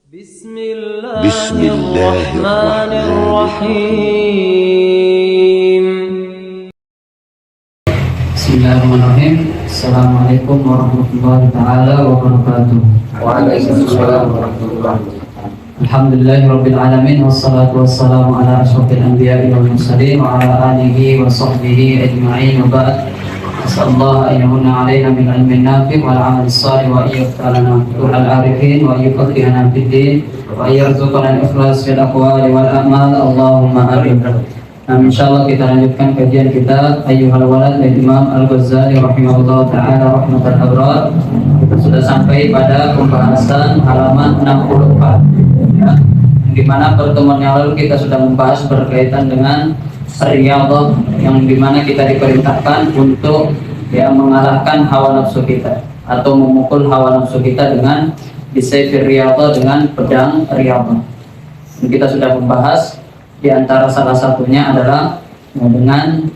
Bismillahirrahmanirrahim. Bismillahirrahmanirrahim. Assalamualaikum warahmatullahi taala wabarakatuh. Waalaikumsalam warahmatullahi wabarakatuh. Alhamdulillahirabbil alamin wassalatu wassalamu ala asyrofil anbiya'i wal mursalin wa ala alihi wa sahbihi ajma'in wa ba'd. Asallallahu an yamunna 'alaina min ilmin nafi' wal 'amal shalih wa ayyuhana al arifin wa yufaqqihana fid din wa yarzuqana al-ikhlas fil aqwali wal a'mal. Allahumma amin. Insyaallah kita lanjutkan kajian kita Ayyuhal Walad dari Imam Al-Ghazali rahimahullah ta'ala rahmatal abrar. Kita sudah sampai pada pembahasan halaman 64 ya, di mana pertemuan yang lalu kita sudah membahas berkaitan dengan riyadhah, yang dimana kita diperintahkan untuk mengalahkan hawa nafsu kita atau memukul hawa nafsu kita dengan bisayfir riyadhah, dengan pedang riyadhah. Kita sudah membahas di antara salah satunya adalah dengan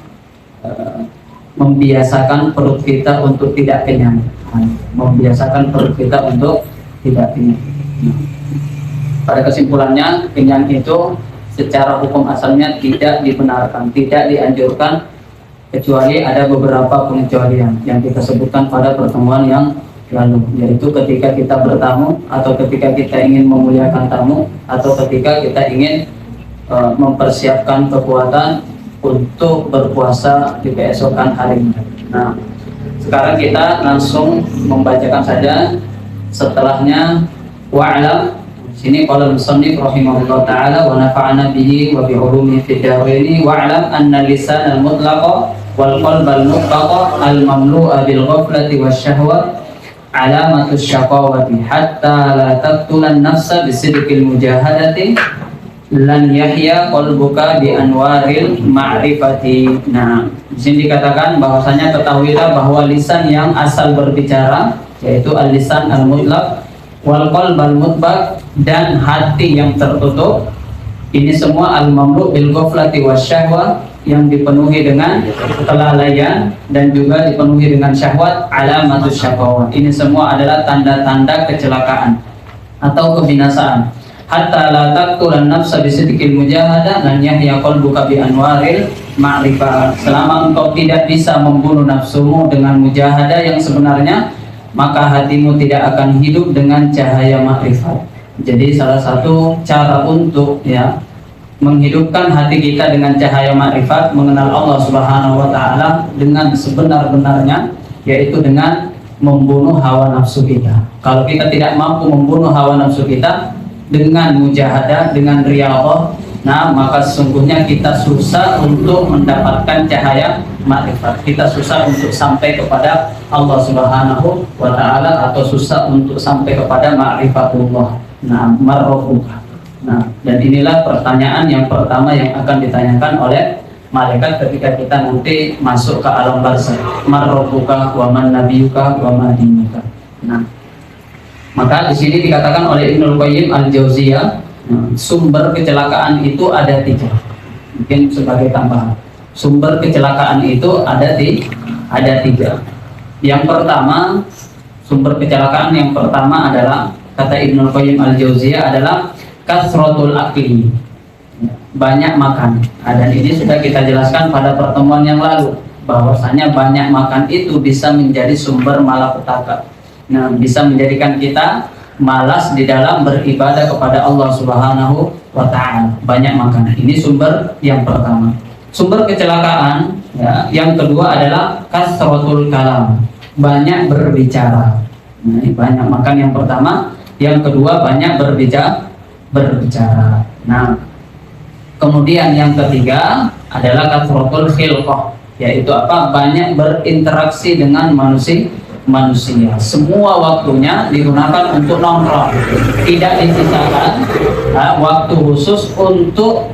membiasakan perut kita untuk tidak kenyang, membiasakan perut kita untuk tidak kenyang. Pada kesimpulannya, kenyang itu secara hukum asalnya tidak dibenarkan, tidak dianjurkan, kecuali ada beberapa pengecualian yang kita sebutkan pada pertemuan yang lalu, yaitu ketika kita bertamu, atau ketika kita ingin memuliakan tamu, atau ketika kita ingin mempersiapkan kekuatan untuk berpuasa di keesokan harinya. Nah, sekarang kita langsung membacakan saja. Setelahnya wa'lam, sini qala al-musannif rahimahullah ta'ala wa nafa'ana bihi wa bi ulumihi fid dharain. Wa'lam anna lisan al-mutlaqa wal qalb al-mutlaqa al-mamlu'a bil ghaflati wasyahwa alamatu syaqawati hatta la taqtula an-nafsa bisidqil mujahadati lan yahya qalbuka bi anwaril ma'rifati. Nah, di sini dikatakan bahwasanya ketahuilah bahwa lisan yang asal berbicara, yaitu al-lisan al-mutlaq, wal qalb al-mutbaq, dan hati yang tertutup, ini semua al-mamlu' bil ghaflati wasyahwa, yang dipenuhi dengan kelalaian dan juga dipenuhi dengan syahwat, alamatus syaqawah. Ini semua adalah tanda-tanda kecelakaan atau kebinasaan. Hatta la taqtulan nafsa bisidqil mujahadah lan yahya qalbuka bi anwaril ma'rifah. Selama engkau tidak bisa membunuh nafsumu dengan mujahadah yang sebenarnya, maka hatimu tidak akan hidup dengan cahaya ma'rifat. Jadi salah satu cara untuk menghidupkan hati kita dengan cahaya ma'rifat, mengenal Allah Subhanahu wa taala dengan sebenar-benarnya, yaitu dengan membunuh hawa nafsu kita. Kalau kita tidak mampu membunuh hawa nafsu kita dengan mujahadah, dengan riyadhah, nah maka sesungguhnya kita susah untuk mendapatkan cahaya makrifat. Kita susah untuk sampai kepada Allah Subhanahu wa taala, atau susah untuk sampai kepada ma'rifatullah. Nah, marrobuka. Nah, dan inilah pertanyaan yang pertama yang akan ditanyakan oleh malaikat ketika kita nanti masuk ke alam barzakh. Marrobuka wa man nabiyuka wa ma dinuka. Nah, maka di sini dikatakan oleh Ibnul Qayyim Al-Jauziyah, sumber kecelakaan itu ada 3. Mungkin sebagai tambahan, sumber kecelakaan itu ada 3. Yang pertama, sumber kecelakaan yang pertama adalah, kata Ibnul Qayyim Al-Jauziyah, adalah kasratul akli, banyak makan. Dan ini sudah kita jelaskan pada pertemuan yang lalu, bahwasanya banyak makan itu bisa menjadi sumber malapetaka. Nah, bisa menjadikan kita malas di dalam beribadah kepada Allah Subhanahu wa ta'ala. Banyak makan, ini sumber yang pertama. Sumber kecelakaan yang kedua adalah kasratul kalam, banyak berbicara. Nah, ini banyak makan yang pertama. Yang kedua, banyak berbicara. Nah, kemudian yang ketiga adalah kasratul khilqah, yaitu apa? Banyak berinteraksi dengan manusia. Semua waktunya digunakan untuk nongkrong, tidak disisakan waktu khusus untuk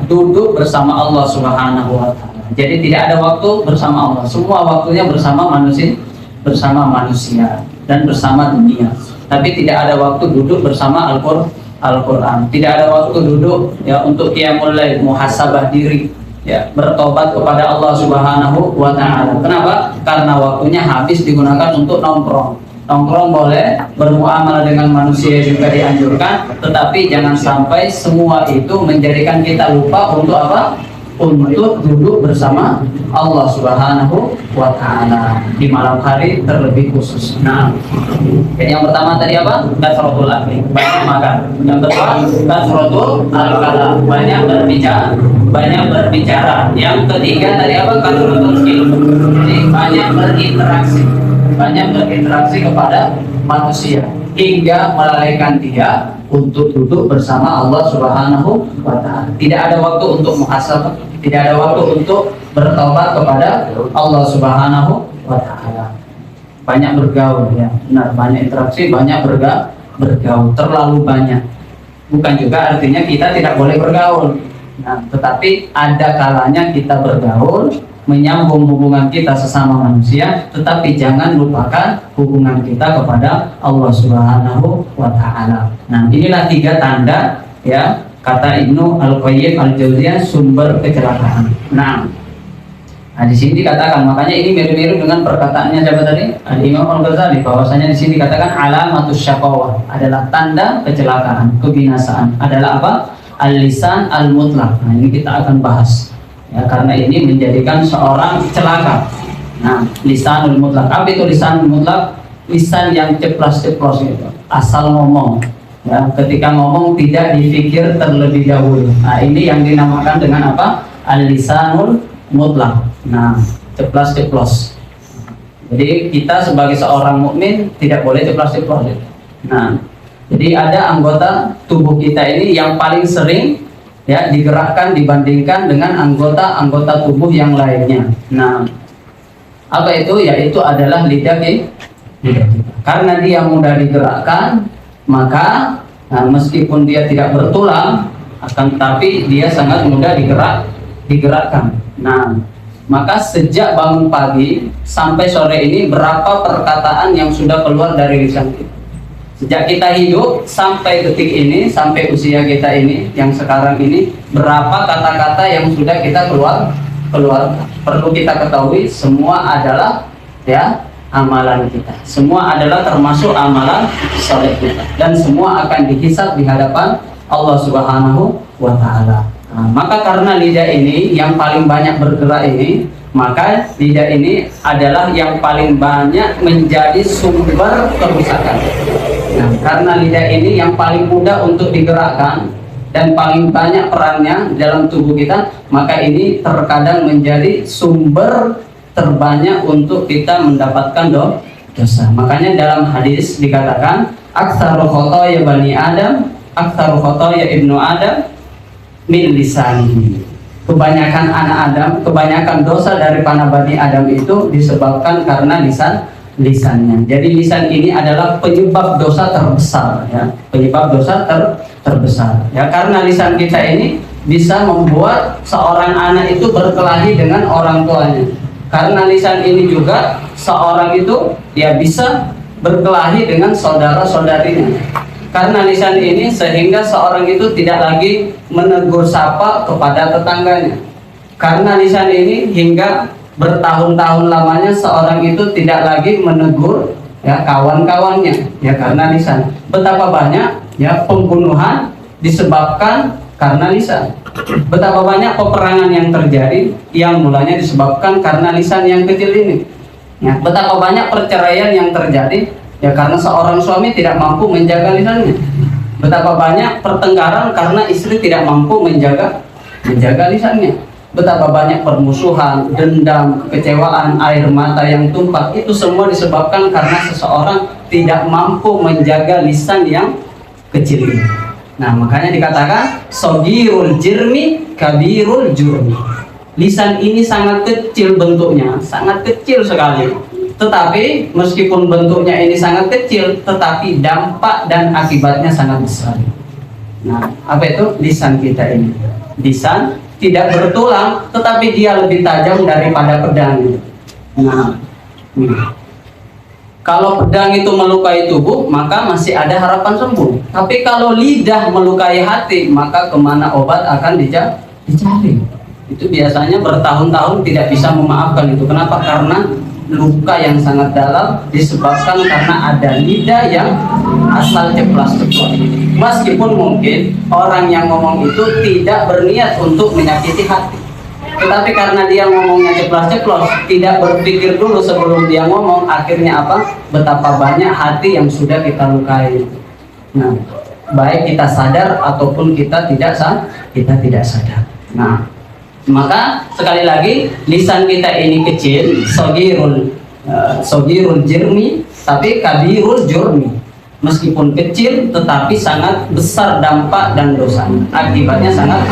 duduk bersama Allah Subhanahu wa taala. Jadi tidak ada waktu bersama Allah, semua waktunya bersama manusia dan bersama dunia. Tapi tidak ada waktu duduk bersama Al-Quran, tidak ada waktu duduk untuk qiyamul lail, muhasabah diri, bertobat kepada Allah Subhanahu wa ta'ala. Kenapa? Karena waktunya habis digunakan untuk nongkrong. nongkrong boleh, bermuamalah dengan manusia juga dianjurkan, tetapi jangan sampai semua itu menjadikan kita lupa untuk apa? Untuk duduk bersama Allah Subhanahu wa Ta'ala di malam hari terlebih khusus. Nah, yang pertama tadi apa? Kasratul akli, banyak makan. Yang kedua, kasratul al-kalam, banyak berbicara. Yang ketiga tadi apa? Kasratul ilmu, jadi banyak berinteraksi kepada manusia hingga melalaikan dia untuk duduk bersama Allah Subhanahu wa Ta'ala. Tidak ada waktu untuk muhasabah, tidak ada waktu untuk bertobat kepada Allah Subhanahu wa Ta'ala. Banyak bergaul, ya benar, banyak interaksi, banyak bergaul, terlalu banyak. Bukan juga artinya kita tidak boleh bergaul. Nah, tetapi ada kalanya kita bergaul, menyambung hubungan kita sesama manusia, tetapi jangan lupakan hubungan kita kepada Allah Subhanahu wa Ta'ala. Nah, inilah 3 tanda, ya, kata Ibnu Al-Qayyim Al-Jauziyah, sumber kecelakaan. Nah, di sini dikatakan, makanya ini mirip-mirip dengan perkataannya siapa tadi? Imam Al-Ghazali, bahwasanya di sini dikatakan alamatus syaqawah adalah tanda kecelakaan, kebinasaan. Adalah apa? Al-lisan al-mutlaq. Nah, ini kita akan bahas. Ya, karena ini menjadikan seorang celaka. Nah, lisanul mutlak. Apa itu lisanul mutlak? Lisan yang ceplas-ceplos gitu, asal ngomong. Ya, ketika ngomong tidak dipikir terlebih dahulu. Nah, ini yang dinamakan dengan apa? Al-lisanul mutlak. Nah, ceplas-ceplos. Jadi kita sebagai seorang mukmin tidak boleh ceplas-ceplos. Nah, jadi ada anggota tubuh kita ini yang paling sering, ya, digerakkan dibandingkan dengan anggota-anggota tubuh yang lainnya. Nah, apa itu? Yaitu adalah lidah kita. Karena dia mudah digerakkan, maka meskipun dia tidak bertulang, akan tetapi dia sangat mudah digerakkan. Nah, maka sejak bangun pagi sampai sore ini berapa perkataan yang sudah keluar dari lisan kita? Sejak kita hidup sampai detik ini, sampai usia kita ini, yang sekarang ini, berapa kata-kata yang sudah kita keluar. Perlu kita ketahui, semua adalah, ya, amalan kita. Semua adalah termasuk amalan soleh kita, dan semua akan dihisab di hadapan Allah Subhanahu wa Ta'ala. Nah, maka karena lidah ini yang paling banyak bergerak ini, maka lidah ini adalah yang paling banyak menjadi sumber kerusakan. Nah, karena lidah ini yang paling mudah untuk digerakkan dan paling banyak perannya dalam tubuh kita, maka ini terkadang menjadi sumber terbanyak untuk kita mendapatkan dosa. Makanya dalam hadis dikatakan, aktsaru khotoya bani Adam, aktsaru khotoya ibnu Adam min lisanihi. Kebanyakan anak Adam, kebanyakan dosa dari para bani Adam itu disebabkan karena lisannya. Jadi lisan ini adalah penyebab dosa terbesar, ya, penyebab dosa terbesar. Ya, karena lisan kita ini bisa membuat seorang anak itu berkelahi dengan orang tuanya. Karena lisan ini juga seorang itu, ya, bisa berkelahi dengan saudara-saudarinya. Karena lisan ini sehingga seorang itu tidak lagi menegur sapa kepada tetangganya. Karena lisan ini hingga bertahun-tahun lamanya seorang itu tidak lagi menegur, ya, kawan-kawannya, ya, karena lisan. Betapa banyak, ya, pembunuhan disebabkan karena lisan. Betapa banyak peperangan yang terjadi yang mulanya disebabkan karena lisan yang kecil ini. Ya, betapa banyak perceraian yang terjadi, ya, karena seorang suami tidak mampu menjaga lisannya. Betapa banyak pertengkaran karena istri tidak mampu menjaga lisannya. Betapa banyak permusuhan, dendam, kekecewaan, air mata yang tumpah, itu semua disebabkan karena seseorang tidak mampu menjaga lisan yang kecil ini. Nah, makanya dikatakan sogirul jirmi kabirul jurmi. Lisan ini sangat kecil bentuknya, sangat kecil sekali. Tetapi meskipun bentuknya ini sangat kecil, tetapi dampak dan akibatnya sangat besar. Nah, apa itu lisan kita ini? Lisan tidak bertulang, tetapi dia lebih tajam daripada pedang. Nah, kalau pedang itu melukai tubuh, maka masih ada harapan sembuh. Tapi kalau lidah melukai hati, maka kemana obat akan dicari. Itu biasanya bertahun-tahun tidak bisa memaafkan itu. Kenapa? Karena luka yang sangat dalam disebabkan karena ada lidah yang asal ceplas-ceplos. Meskipun mungkin orang yang ngomong itu tidak berniat untuk menyakiti hati, tetapi karena dia ngomongnya ceplas-ceplos, tidak berpikir dulu sebelum dia ngomong, akhirnya apa? Betapa banyak hati yang sudah kita lukai. Nah, baik kita sadar ataupun kita tidak sadar. Nah, maka sekali lagi lisan kita ini kecil, sogirul jirmi, tapi kabirul jurmi. Meskipun kecil tetapi sangat besar dampak dan dosanya, akibatnya sangat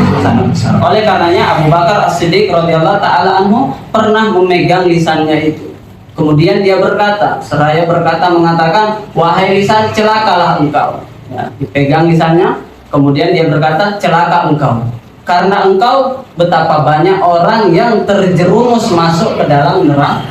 besar. Oleh karenanya Abu Bakar As-Siddiq radhiyallahu taala anhu pernah memegang lisannya itu. Kemudian dia berkata, seraya berkata mengatakan, wahai lisan, celakalah engkau. Ya, dipegang lisannya, kemudian dia berkata, celaka engkau, karena engkau betapa banyak orang yang terjerumus masuk ke dalam neraka,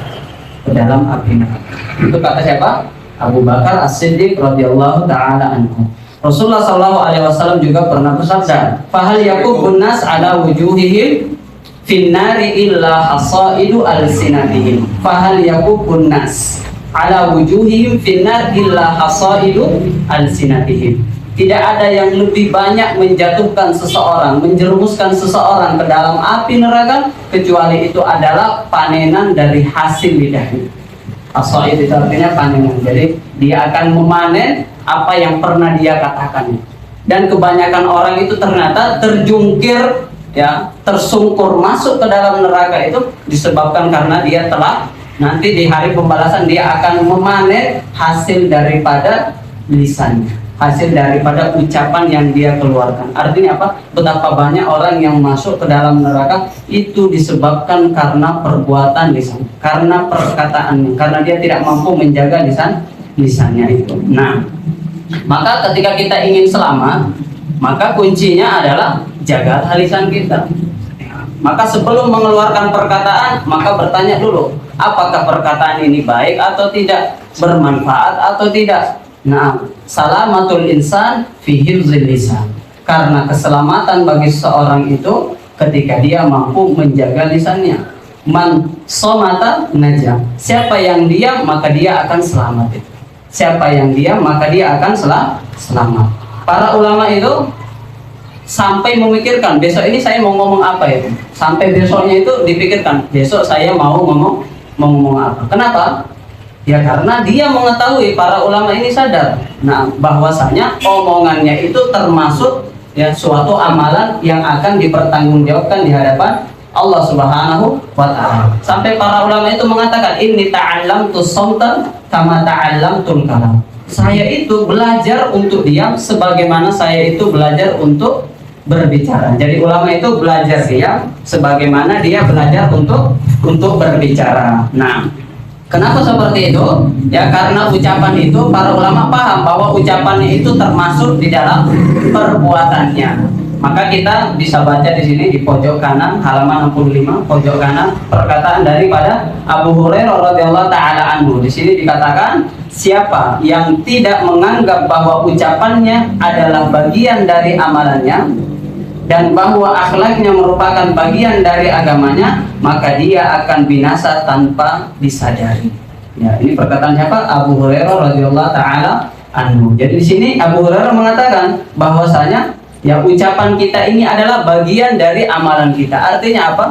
ke dalam api neraka. Itu kata siapa? Abu Bakar As-Siddiq radhiyallahu taala anhu. Rasulullah sallallahu alaihi wasallam juga pernah bersabda, "Fahal yakubun nas ala wujuhihim finnari illa hasaidu alsinatihim." Fahal yakubun nas ala wujuhihim finnar illa hasaidu alsinatihim. Tidak ada yang lebih banyak menjatuhkan seseorang, menjerumuskan seseorang ke dalam api neraka kecuali itu adalah panenan dari hasil lidahnya. As-sa'id itu artinya panenan. Jadi dia akan memanen apa yang pernah dia katakan. Dan kebanyakan orang itu ternyata terjungkir, ya, tersungkur masuk ke dalam neraka itu disebabkan karena dia telah nanti di hari pembalasan dia akan memanen hasil daripada lisannya, hasil daripada ucapan yang dia keluarkan. Artinya apa? Betapa banyak orang yang masuk ke dalam neraka itu disebabkan karena perbuatan lisan, karena perkataannya, karena dia tidak mampu menjaga lisannya itu. Nah, maka ketika kita ingin selamat, maka kuncinya adalah jaga lisan kita. Maka sebelum mengeluarkan perkataan, maka bertanya dulu, apakah perkataan ini baik atau tidak, bermanfaat atau tidak. Nah, salamatul insan fi hifzil lisan. Karena keselamatan bagi seseorang itu ketika dia mampu menjaga lisannya. Man somata najah. Siapa yang diam maka dia akan selamat. Siapa yang diam maka dia akan selamat. Para ulama itu sampai memikirkan besok ini saya mau ngomong apa itu. Sampai besoknya itu dipikirkan, besok saya mau ngomong apa. Kenapa? Ya karena dia mengetahui, para ulama ini sadar, nah bahwasanya omongannya itu termasuk ya suatu amalan yang akan dipertanggungjawabkan di hadapan Allah Subhanahu wa taala. Sampai para ulama itu mengatakan, inni ta'allamtu shamta kama ta'allamtul kalam. Saya itu belajar untuk diam sebagaimana saya itu belajar untuk berbicara. Jadi ulama itu belajar diam sebagaimana dia belajar untuk berbicara. Nah, kenapa seperti itu? Ya karena ucapan itu para ulama paham bahwa ucapannya itu termasuk di dalam perbuatannya. Maka kita bisa baca di sini di pojok kanan halaman 65 pojok kanan perkataan daripada Abu Hurairah radhiyallahu taala anhu. Di sini dikatakan, siapa yang tidak menganggap bahwa ucapannya adalah bagian dari amalannya dan bahwa akhlaknya merupakan bagian dari agamanya, maka dia akan binasa tanpa disadari. Ya, ini perkataan siapa? Abu Hurairah radhiyallahu taala anhu. Jadi di sini Abu Hurairah mengatakan bahwasanya ya ucapan kita ini adalah bagian dari amalan kita. Artinya apa?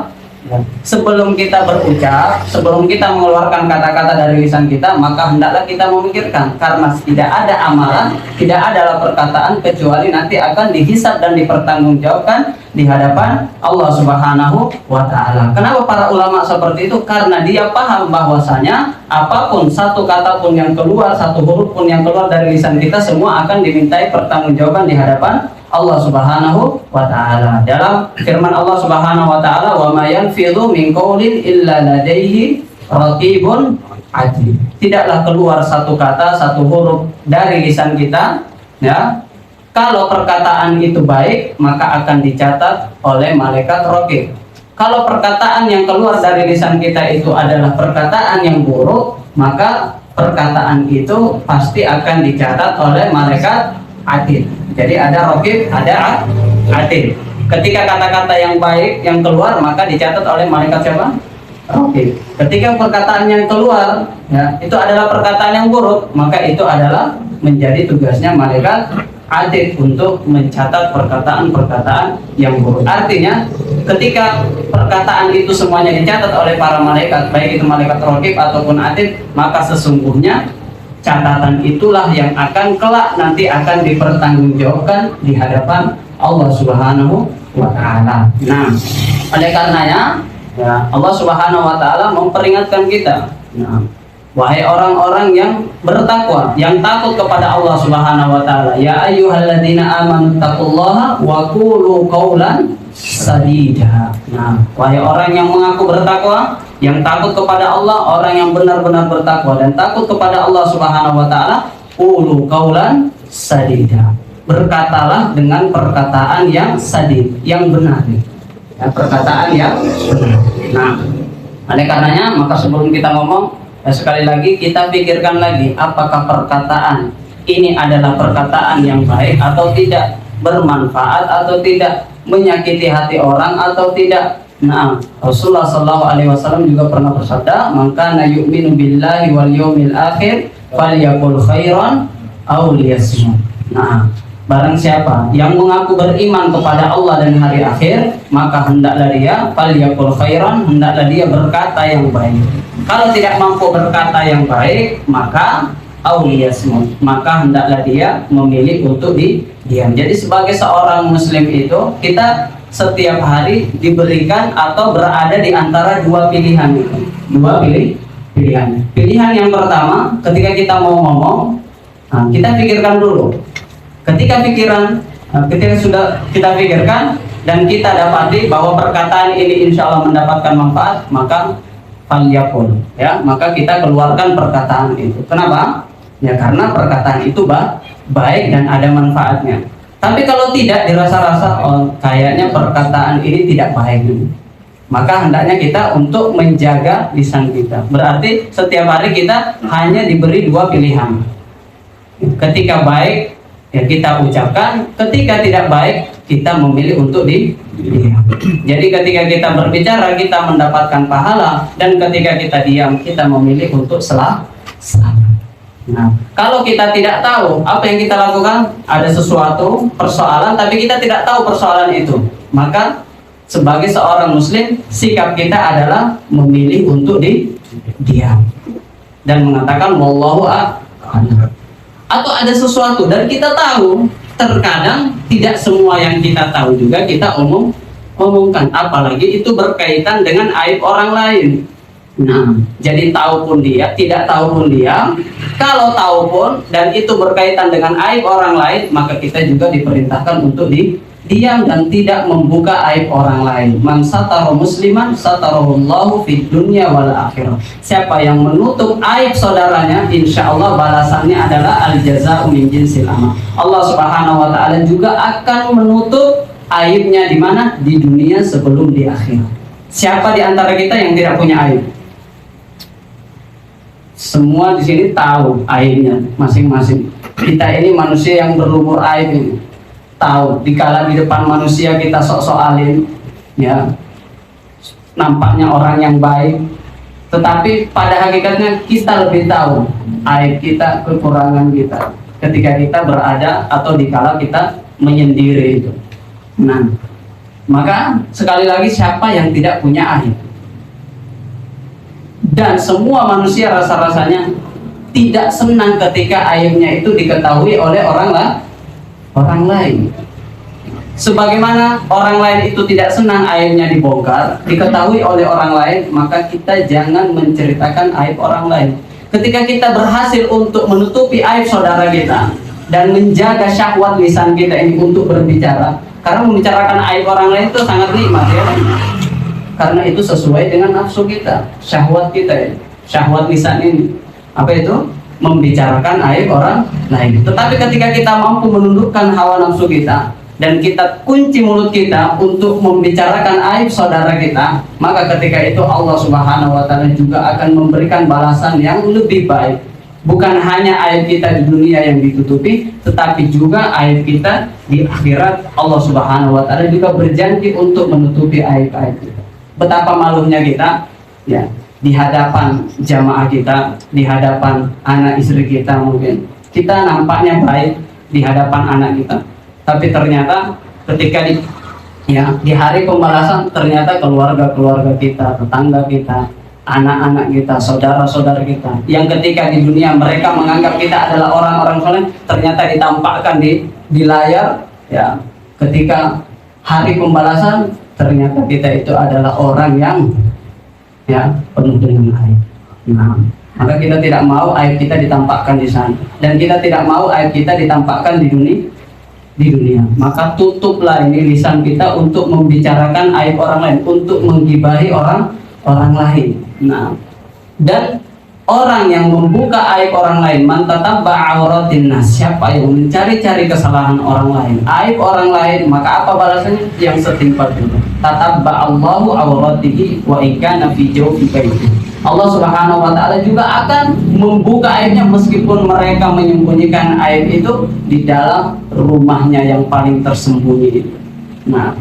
Ya, sebelum kita berucap, sebelum kita mengeluarkan kata-kata dari lisan kita, maka hendaklah kita memikirkan, karena tidak ada amalan, tidak ada perkataan kecuali nanti akan dihisab dan dipertanggungjawabkan di hadapan Allah Subhanahu wa taala. Kenapa para ulama seperti itu? Karena dia paham bahwasanya apapun, satu kata pun yang keluar, satu huruf pun yang keluar dari lisan kita, semua akan dimintai pertanggungjawaban di hadapan Allah Subhanahu wa taala. Dalam firman Allah Subhanahu wa taala, "Wa ma yanfidhu min qaulin illa ladaihi raqibun atid." Tidaklah keluar satu kata, satu huruf dari lisan kita, ya. Kalau perkataan itu baik, maka akan dicatat oleh malaikat raqib. Kalau perkataan yang keluar dari lisan kita itu adalah perkataan yang buruk, maka perkataan itu pasti akan dicatat oleh malaikat atid. Jadi ada raqib, ada atid. Ketika kata-kata yang baik yang keluar, maka dicatat oleh malaikat siapa? Oke, ketika perkataan yang keluar, ya, itu adalah perkataan yang buruk, maka itu adalah menjadi tugasnya malaikat atid untuk mencatat perkataan-perkataan yang buruk. Artinya, ketika perkataan itu semuanya dicatat oleh para malaikat, baik itu malaikat raqib ataupun atid, maka sesungguhnya catatan itulah yang akan kelak nanti akan dipertanggungjawabkan di hadapan Allah Subhanahu wa Ta'ala. Nah, oleh karenanya, ya, Allah Subhanahu wa Ta'ala memperingatkan kita. Nah, wahai orang-orang yang bertakwa, yang takut kepada Allah Subhanahu wa Ta'ala, ya ayyuhalladzina amanu taqullaha wa qulu qawlan sadida. Nah, wahai orang yang mengaku bertakwa, yang takut kepada Allah, orang yang benar-benar bertakwa dan takut kepada Allah Subhanahu wa Ta'ala, qulu qawlan sadida. Berkatalah dengan perkataan yang sadid, yang benar. Ya, perkataan yang benar. Nah, oleh karenanya, maka sebelum kita ngomong, ya sekali lagi kita pikirkan lagi, apakah perkataan ini adalah perkataan yang baik atau tidak, bermanfaat atau tidak, menyakiti hati orang atau tidak. Nah, Rasulullah SAW juga pernah bersabda, "Man kana yu'minu billahi wal yawmil akhir falyaqul khairan aw liyasmut." Nah, barang siapa yang mengaku beriman kepada Allah dan hari akhir, maka hendaklah dia falyaqul khairan, hendaklah dia berkata yang baik. Kalau tidak mampu berkata yang baik, maka auliyasmut, maka hendaklah dia memilih untuk diam. Jadi sebagai seorang muslim itu, kita setiap hari diberikan atau berada di antara dua pilihan itu. Pilihan. Pilihan yang pertama, ketika kita mau ngomong, nah, kita pikirkan dulu. Ketika sudah kita pikirkan dan kita dapati bahwa perkataan ini insya Allah mendapatkan manfaat, maka falyaqul, ya, maka kita keluarkan perkataan itu. Kenapa? Ya karena perkataan itu baik dan ada manfaatnya. Tapi kalau tidak, dirasa-rasa kayaknya perkataan ini tidak baik, maka hendaknya kita untuk menjaga lisan kita. Berarti setiap hari kita hanya diberi dua pilihan. Ketika baik, ya kita ucapkan, ketika tidak baik kita memilih untuk diam. Jadi ketika kita berbicara kita mendapatkan pahala, dan ketika kita diam kita memilih untuk selamat. Nah, kalau kita tidak tahu apa yang kita lakukan, ada sesuatu persoalan tapi kita tidak tahu persoalan itu, maka sebagai seorang muslim sikap kita adalah memilih untuk diam dan mengatakan wallahu a'lam. Atau ada sesuatu dan kita tahu, terkadang tidak semua yang kita tahu juga kita omongkan, apalagi itu berkaitan dengan aib orang lain. Nah, jadi tahu pun dia, tidak tahu pun dia. Kalau tahu pun dan itu berkaitan dengan aib orang lain, maka kita juga diperintahkan untuk diam dan tidak membuka aib orang lain. Man satara musliman satarahullahu fid dunya wal akhirah. Siapa yang menutup aib saudaranya, insya Allah balasannya adalah al jazaa'u min jinsil amal. Allah Subhanahu wa Ta'ala juga akan menutup aibnya di mana? Di dunia sebelum di akhirat. Siapa di antara kita yang tidak punya aib? Semua di sini tahu aibnya masing-masing. Kita ini manusia yang berlumur aib ini. Tahu, dikala di depan manusia kita sok-sok alim, ya, nampaknya orang yang baik, tetapi pada hakikatnya kita lebih tahu aib kita, kekurangan kita ketika kita berada atau dikala kita menyendiri itu. Nah, maka sekali lagi siapa yang tidak punya aib? Dan semua manusia rasa-rasanya tidak senang ketika aibnya itu diketahui oleh orang lain. Sebagaimana orang lain itu tidak senang aibnya dibongkar, diketahui oleh orang lain, maka kita jangan menceritakan aib orang lain. Ketika kita berhasil untuk menutupi aib saudara kita dan menjaga syahwat lisan kita ini untuk berbicara, karena membicarakan aib orang lain itu sangat nikmat, ya. Karena itu sesuai dengan nafsu kita, syahwat kita, ya. Syahwat lisan ini apa itu? Membicarakan aib orang lain. Tetapi ketika kita mampu menundukkan hawa nafsu kita dan kita kunci mulut kita untuk membicarakan aib saudara kita, maka ketika itu Allah Subhanahu wa Ta'ala juga akan memberikan balasan yang lebih baik. Bukan hanya aib kita di dunia yang ditutupi, tetapi juga aib kita di akhirat. Allah Subhanahu wa Ta'ala juga berjanji untuk menutupi aib-aib kita. Betapa malunya kita ya, di hadapan jamaah kita, di hadapan anak istri kita, mungkin kita nampaknya baik di hadapan anak kita, tapi ternyata ketika di hari pembalasan ternyata keluarga kita, tetangga kita, anak-anak kita, saudara-saudara kita yang ketika di dunia mereka menganggap kita adalah orang-orang soleh, ternyata ditampakkan di layar, ya, ketika hari pembalasan ternyata kita itu adalah orang yang, ya, penuh dengan aib. Nah, maka kita tidak mau aib kita ditampakkan di sana, dan kita tidak mau aib kita ditampakkan di dunia. Maka tutuplah ini lisan kita untuk membicarakan aib orang lain, untuk menggibahi orang lain. Nah, dan orang yang membuka aib orang lain, man tatabba'a auratin nas, siapa yang mencari-cari kesalahan orang lain, aib orang lain, maka apa balasannya? Yang setimpal itu. Tatabba'allahu auratihi wa in kana fi jawfi baitihi. Allah Subhanahu wa taala juga akan membuka aibnya meskipun mereka menyembunyikan aib itu di dalam rumahnya yang paling tersembunyi itu. Nah,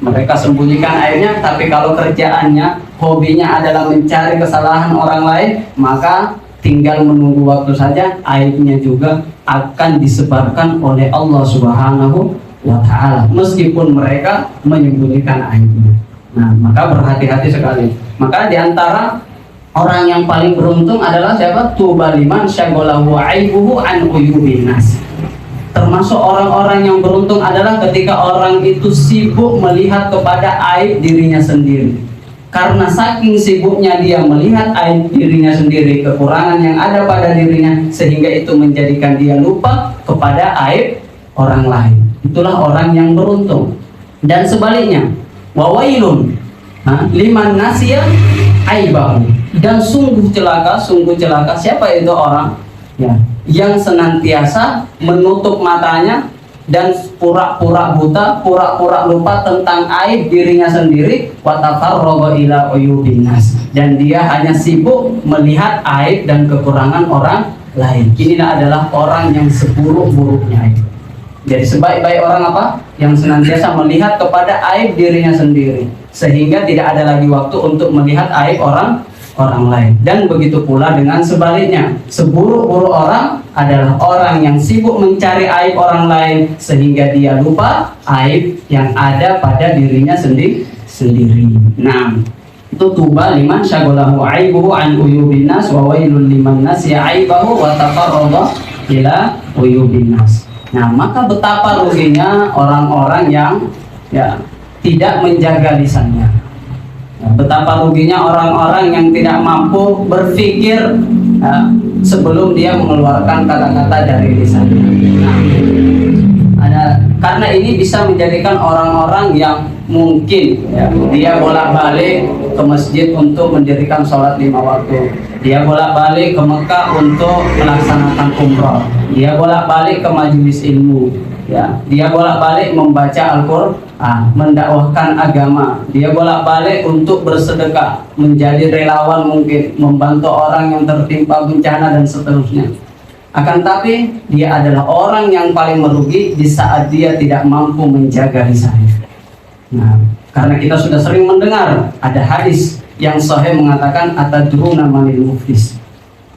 mereka sembunyikan aibnya, tapi kalau kerjaannya, hobinya adalah mencari kesalahan orang lain, maka tinggal menunggu waktu saja, aibnya juga akan disebarkan oleh Allah Subhanahu wa taala meskipun mereka menyembunyikan aibnya. Nah, maka berhati-hati sekali. Maka diantara orang yang paling beruntung adalah siapa? Tuba liman syaghalahu aibuhu an uyubin nas. Termasuk orang-orang yang beruntung adalah ketika orang itu sibuk melihat kepada aib dirinya sendiri. Karena saking sibuknya dia melihat aib dirinya sendiri, kekurangan yang ada pada dirinya, sehingga itu menjadikan dia lupa kepada aib orang lain. Itulah orang yang beruntung. Dan sebaliknya, wawailun liman nasiya aibahu. Dan sungguh celaka siapa itu orang, ya, yang senantiasa menutup matanya dan pura-pura buta, pura-pura lupa tentang aib dirinya sendiri, wa tafarraga ila uyubin nas, dan dia hanya sibuk melihat aib dan kekurangan orang lain. Inilah adalah orang yang seburuk-buruknya aib. Jadi sebaik-baik orang apa? Yang senantiasa melihat kepada aib dirinya sendiri, sehingga tidak ada lagi waktu untuk melihat aib orang lain. Dan begitu pula dengan sebaliknya, seburuk-buruk orang adalah orang yang sibuk mencari aib orang lain sehingga dia lupa aib yang ada pada dirinya sendiri. Nah, itu tuba liman syaghalahu aibuhu an uyubin nas wa wailul liman nasiya aibahu wa tafarraga ila uyubin nas. Nah, maka betapa ruginya orang-orang yang, ya, tidak menjaga lisannya. Betapa ruginya orang-orang yang tidak mampu berpikir sebelum dia mengeluarkan kata-kata dari lisannya. Nah, karena ini bisa menjadikan orang-orang yang mungkin, ya, dia bolak-balik ke masjid untuk mendirikan sholat 5 waktu, dia bolak-balik ke Mekah untuk melaksanakan umrah, dia bolak-balik ke majelis ilmu, ya, dia bolak-balik membaca Al-Qur'an, mendakwahkan agama, dia bolak-balik untuk bersedekah, menjadi relawan, mungkin membantu orang yang tertimpa bencana dan seterusnya. Akan tapi dia adalah orang yang paling merugi di saat dia tidak mampu menjaga lisannya. Nah, karena kita sudah sering mendengar ada hadis yang sahih mengatakan atadruna manil muflis.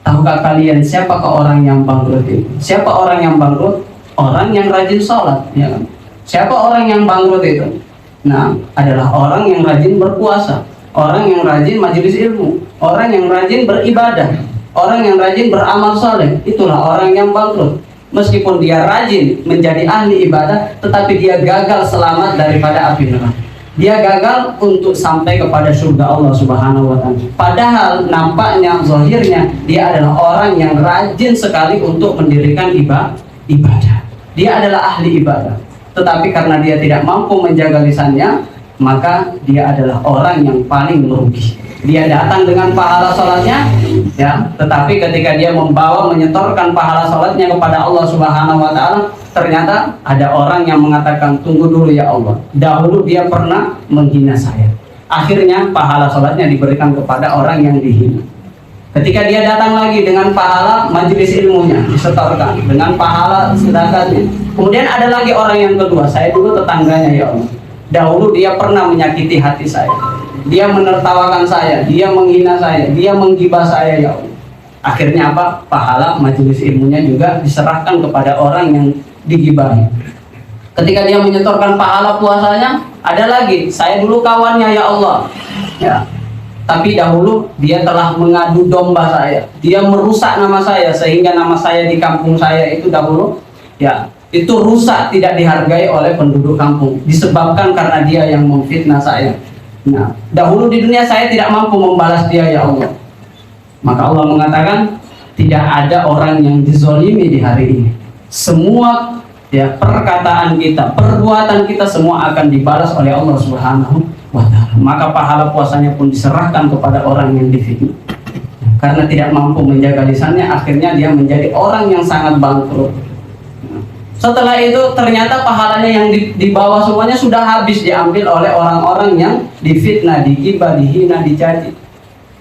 Tahukah kalian siapakah orang yang bangkrut itu? Siapa orang yang bangkrut? Orang yang rajin sholat, ya kan? Siapa orang yang bangkrut itu? Nah, adalah orang yang rajin berpuasa, orang yang rajin majelis ilmu, orang yang rajin beribadah, orang yang rajin beramal soleh. Itulah orang yang bangkrut. Meskipun dia rajin menjadi ahli ibadah, tetapi dia gagal selamat daripada api neraka. Dia gagal untuk sampai kepada surga Allah Subhanahu wa taala. Padahal nampaknya, zahirnya, dia adalah orang yang rajin sekali untuk mendirikan ibadah. Dia adalah ahli ibadah. Tetapi karena dia tidak mampu menjaga lisannya, maka dia adalah orang yang paling merugi. Dia datang dengan pahala sholatnya, ya, tetapi ketika dia menyetorkan pahala sholatnya kepada Allah Subhanahu wa taala, ternyata ada orang yang mengatakan, tunggu dulu ya Allah, dahulu dia pernah menghina saya. Akhirnya pahala sholatnya diberikan kepada orang yang dihina. Ketika dia datang lagi dengan pahala majelis ilmunya disetorkan, dengan pahala sedekahnya. Kemudian ada lagi orang yang kedua, saya dulu tetangganya ya Allah, dahulu dia pernah menyakiti hati saya. dia menertawakan saya, dia menghina saya, dia menggibah saya, ya Allah. Akhirnya apa? Pahala majelis ilmunya juga diserahkan kepada orang yang digibahi. Ketika dia menyetorkan pahala puasanya, ada lagi, saya dulu kawannya ya Allah, ya. Tapi dahulu dia telah mengadu domba saya, dia merusak nama saya sehingga nama saya di kampung saya itu dahulu, ya, itu rusak, tidak dihargai oleh penduduk kampung disebabkan karena dia yang memfitnah saya. Nah, dahulu di dunia saya tidak mampu membalas dia ya Allah. Maka Allah mengatakan tidak ada orang yang dizolimi di hari ini. Semua ya perkataan kita, perbuatan kita semua akan dibalas oleh Allah Subhanahu wa Ta'ala. Maka pahala puasanya pun diserahkan kepada orang yang difitnah. Karena tidak mampu menjaga lisannya, akhirnya dia menjadi orang yang sangat bangkrut. Setelah itu ternyata pahalanya yang di bawah semuanya sudah habis diambil oleh orang-orang yang difitnah, digibah, dihina, dicaci.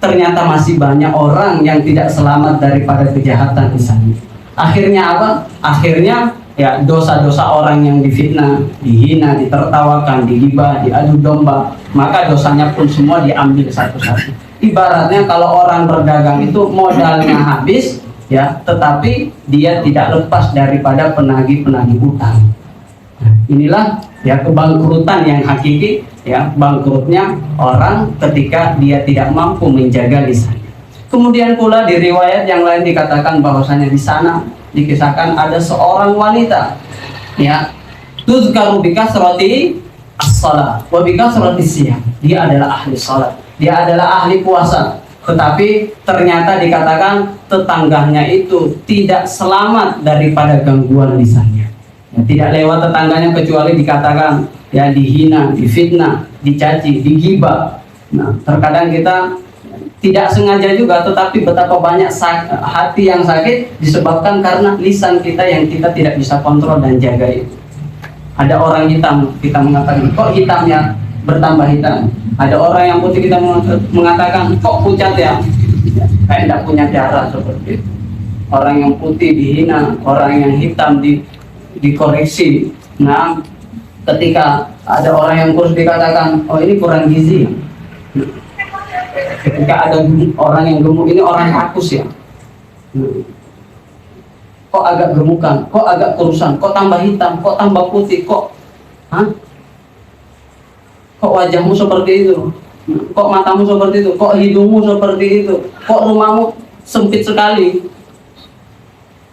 Ternyata masih banyak orang yang tidak selamat daripada kejahatan lisannya. Akhirnya apa? Akhirnya ya dosa-dosa orang yang difitnah, dihina, ditertawakan, digibah, diadu domba, maka dosanya pun semua diambil satu-satu. Ibaratnya kalau orang berdagang itu modalnya habis, ya, tetapi dia tidak lepas daripada penagih-penagih utang. Nah, inilah ya kebangkrutan yang hakiki, ya, bangkrutnya orang ketika dia tidak mampu menjaga lisannya. Kemudian pula di riwayat yang lain dikatakan bahwasanya di sana dikisahkan ada seorang wanita, ya, tuzkaru bikasrati as-shalah wa bikasrati siyam. Dia adalah ahli salat, dia adalah ahli puasa. Tetapi ternyata dikatakan tetangganya itu tidak selamat daripada gangguan lisannya. Ya, tidak lewat tetangganya kecuali dikatakan ya dihina, difitnah, dicaci, digibah. Nah, terkadang kita tidak sengaja juga, tetapi betapa banyak hati yang sakit disebabkan karena lisan kita yang kita tidak bisa kontrol dan jaga itu. Ada orang hitam, kita mengatakan kok hitamnya bertambah hitam. Ada orang yang putih, kita mengatakan kok pucat ya, kayak tidak punya darah seperti itu. Orang yang putih dihina, orang yang hitam dikoreksi. Nah, ketika ada orang yang kurus dikatakan oh ini kurang gizi. Ketika ada orang yang gemuk, ini orang rakus ya. Kok agak gemukan, kok agak kurusan, kok tambah hitam, kok tambah putih, kok kok wajahmu seperti itu, kok matamu seperti itu, kok hidungmu seperti itu, kok rumahmu sempit sekali,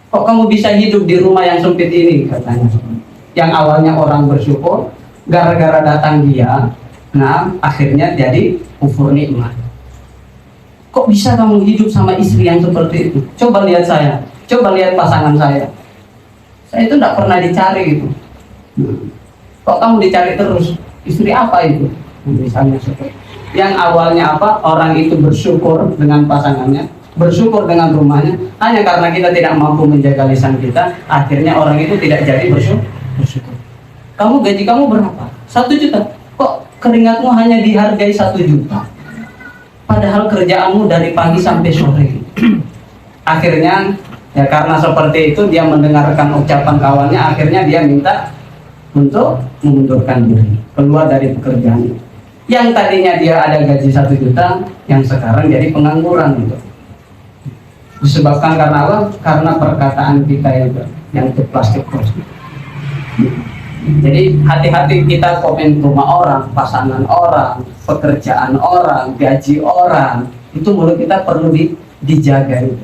kok kamu bisa hidup di rumah yang sempit ini, katanya. Yang awalnya orang bersyukur, gara-gara datang dia, nah akhirnya jadi kufur nikmat. Kok bisa kamu hidup sama istri yang seperti itu? Coba lihat saya, coba lihat pasangan saya itu tidak pernah dicari gitu. Kok kamu dicari terus? Istri apa itu? Misalnya seperti yang awalnya apa? Orang itu bersyukur dengan pasangannya, bersyukur dengan rumahnya, hanya karena kita tidak mampu menjaga lisan kita, akhirnya orang itu tidak jadi bersyukur. Kamu gaji kamu berapa? 1 juta. Kok keringatmu hanya dihargai 1 juta? Padahal kerjaanmu dari pagi sampai sore. Akhirnya ya karena seperti itu dia mendengarkan ucapan kawannya, akhirnya dia minta untuk mengundurkan diri, keluar dari pekerjaan. Yang tadinya dia ada gaji 1 juta, yang sekarang jadi pengangguran gitu. Disebabkan karena apa? Karena perkataan kita yang plastik. Jadi hati-hati kita komen rumah orang, pasangan orang, pekerjaan orang, gaji orang, itu mulut kita perlu dijaga itu.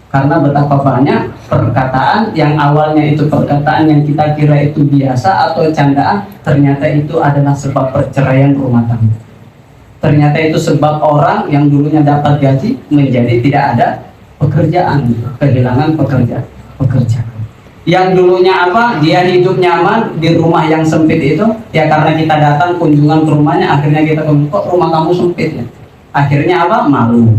Karena betapa banyak perkataan yang awalnya itu perkataan yang kita kira itu biasa atau candaan, ternyata itu adalah sebab perceraian rumah tangga. Ternyata itu sebab orang yang dulunya dapat gaji menjadi tidak ada pekerjaan, kehilangan pekerjaan. Yang dulunya apa? Dia hidup nyaman di rumah yang sempit itu, ya karena kita datang kunjungan ke rumahnya, akhirnya kita kok rumah kamu sempit ya. Akhirnya apa? Malu.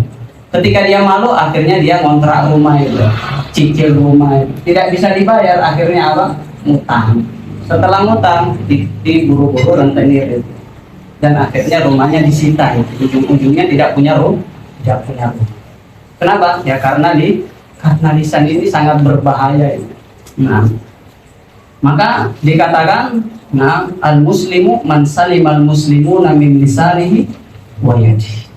Ketika dia malu, akhirnya dia ngontrak rumah itu, cicil rumah itu, tidak bisa dibayar, akhirnya apa? Ngutang. Setelah ngutang, diburu-buru rentenir itu, dan akhirnya rumahnya disita itu. Ujung-ujungnya tidak punya rumah. Kenapa? Ya karena lisan ini sangat berbahaya itu. Nah, Maka dikatakan, nah, al-muslimu man salimal muslimuna min lisanihi wa yadihi.